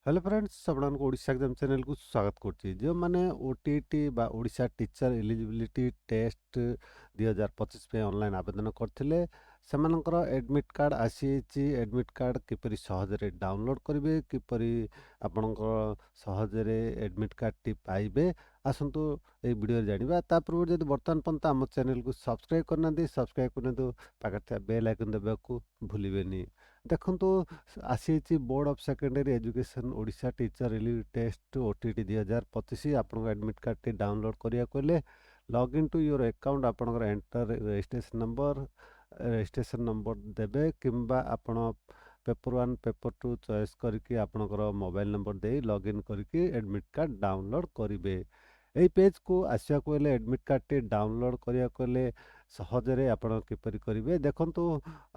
Hello friends ଆପଣଙ୍କୁ Odisha exam ଚ୍ୟାନେଲକୁ ସ୍ୱାଗତ କରୁଛି। ଯେଉଁମାନେ OTT ବା ଓଡ଼ିଶା ଟିଚର ଏଲିଜିବିଲିଟି ଟେଷ୍ଟ 2025 ପାଇଁ ଅନଲାଇନ୍ ଆବେଦନ କରିଥିଲେ ସେମାନଙ୍କର ଏଡମିଟ୍ କାର୍ଡ଼ ଆସିଯାଇଛି। ଏଡମିଟ୍ କାର୍ଡ଼ କିପରି ସହଜରେ ଡାଉନଲୋଡ଼ କରିବେ, କିପରି ଆପଣଙ୍କ ସହଜରେ ଏଡମିଟ୍ କାର୍ଡ଼ଟି ପାଇବେ, ଆସନ୍ତୁ ଏହି ଭିଡ଼ିଓରେ ଜାଣିବା। ତା ପୂର୍ବରୁ ଯଦି ବର୍ତ୍ତମାନ ପର୍ଯ୍ୟନ୍ତ ଆମ ଚ୍ୟାନେଲକୁ ସବସ୍କ୍ରାଇବ୍ କରିନାହାନ୍ତି, ସବସ୍କ୍ରାଇବ୍ କରିନିଅନ୍ତୁ। ପାଖରେ ଥିବା ବେଲ୍ ଆଇକନ୍ ଦେବାକୁ ଭୁଲିବେନି। ଦେଖନ୍ତୁ, ଆସିଯାଇଛି board of secondary education Odisha teacher relieve test OTT 2025। ଆପଣଙ୍କ ଆଡ଼ମିଟ୍ କାର୍ଡ଼ଟି ଡାଉନଲୋଡ଼ କରିବାକୁ ହେଲେ ଲଗ୍ଇନ୍ ଟୁ ୟୁର ଆକାଉଣ୍ଟ ଆପଣଙ୍କର ଏଣ୍ଟର ରେଜିଷ୍ଟ୍ରେସନ୍ ନମ୍ବର ଦେବେ, କିମ୍ବା ଆପଣ ପେପର୍ 1 ପେପର୍ 2 ଚଏସ୍ କରିକି ଆପଣଙ୍କର ମୋବାଇଲ୍ ନମ୍ବର ଦେଇ ଲଗ୍ଇନ୍ କରିକି ଆଡ଼ମିଟ୍ କାର୍ଡ଼ ଡାଉନଲୋଡ଼ କରିବେ। ଏହି ପେଜ୍କୁ ଆସିବାକୁ ହେଲେ ଆଡ଼ମିଟ୍ କାର୍ଡ଼ଟି ଡାଉନଲୋଡ଼ କରିବାକୁ ହେଲେ ସହଜରେ ଆପଣ କିପରି କରିବେ ଦେଖନ୍ତୁ।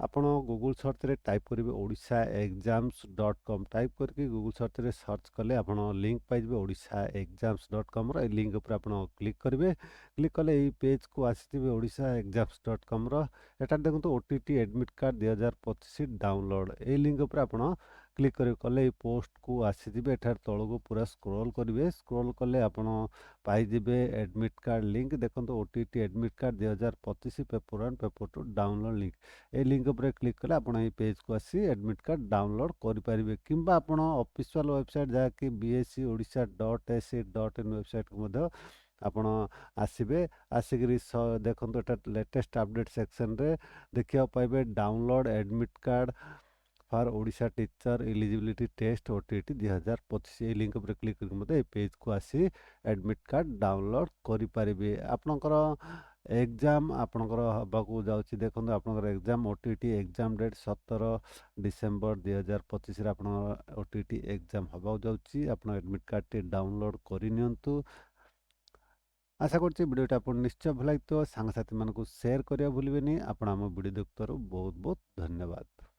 ଆପଣ ଗୁଗୁଲ୍ ସର୍ଚ୍ଚରେ ଟାଇପ୍ କରିବେ ଓଡ଼ିଶା ଏକ୍ଜାମ୍ସ.com। ଟାଇପ୍ କରିକି ଗୁଗୁଲ୍ ସର୍ଚ୍ଚରେ ସର୍ଚ୍ଚ କଲେ ଆପଣ ଲିଙ୍କ୍ ପାଇଯିବେ ଓଡ଼ିଶା ଏକ୍ଜାମ୍ସ.comର। ଏହି ଲିଙ୍କ୍ ଉପରେ ଆପଣ କ୍ଲିକ୍ କରିବେ। କ୍ଲିକ୍ କଲେ ଏହି ପେଜ୍କୁ ଆସିଯିବେ ଓଡ଼ିଶା ଏକ୍ଜାମ୍ସ.comର। ଏଠାରେ ଦେଖନ୍ତୁ OTT ଏଡମିଟ୍ କାର୍ଡ଼ 2025 ଡାଉନଲୋଡ଼, ଏହି ଲିଙ୍କ୍ ଉପରେ ଆପଣ କ୍ଲିକ୍ କଲେ ଏହି ପୋଷ୍ଟକୁ ଆସିଯିବେ। ଏଠାରେ ତଳକୁ ପୁରା ସ୍କ୍ରୋଲ୍ କରିବେ। ସ୍କ୍ରୋଲ୍ କଲେ ଆପଣ ପାଇଯିବେ ଏଡମିଟ୍ କାର୍ଡ଼ ଲିଙ୍କ୍। ଦେଖନ୍ତୁ OTT admit card 2025 paper 1 paper 2 download link. এই ଲିଙ୍କ୍ ଉପରେ କ୍ଲିକ୍ କଲେ ଆପଣ ଏହି ପେଜ୍କୁ ଆସି ଆଡ଼ମିଟ୍ କାର୍ଡ଼ ଡାଉନଲୋଡ଼ କରିପାରିବେ, କିମ୍ବା ଆପଣ ଅଫିସିଆଲ୍ ୱେବସାଇଟ୍ ଯାହାକି BSc-Odisha.ac.in ୱେବସାଇଟ୍କୁ ମଧ୍ୟ ଆପଣ ଆସିବେ। ଆସିକିରି ଦେଖନ୍ତୁ, ଏଟା ଲେଟେଷ୍ଟ ଆପଡ଼େଟ୍ ସେକ୍ସନରେ ଦେଖିବାକୁ ପାଇବେ download admit card for Odisha teacher eligibility test OTT 2025। ଏହି ଲିଙ୍କ୍ ଉପରେ କ୍ଲିକ୍ କରିକି ମଧ୍ୟ ଏହି ପେଜ୍କୁ ଆସି ଆଡ଼ମିଟ୍ କାର୍ଡ଼ ଡାଉନଲୋଡ଼ କରିପାରିବେ। ଆପଣଙ୍କର ଏକ୍ଜାମ୍ ଆପଣଙ୍କର ହେବାକୁ ଯାଉଛି। ଦେଖନ୍ତୁ, ଆପଣଙ୍କର exam OTT exam date 17 December 2025ରେ ଆପଣଙ୍କର OTT ଏକ୍ଜାମ୍ ହେବାକୁ ଯାଉଛି। ଆପଣ ଆଡ଼ମିଟ୍ କାର୍ଡ଼ଟି ଡାଉନଲୋଡ଼ କରିନିଅନ୍ତୁ। ଆଶା କରୁଛି ଭିଡ଼ିଓଟି ଆପଣ ନିଶ୍ଚୟ ଭଲ ଲାଗିଥିବ। ସାଙ୍ଗସାଥିମାନଙ୍କୁ ସେୟାର କରିବା ଭୁଲିବେନି। ଆପଣ ଆମ ଭିଡ଼ିଓ ଦେଖୁଥିବାରୁ ବହୁତ ବହୁତ ଧନ୍ୟବାଦ।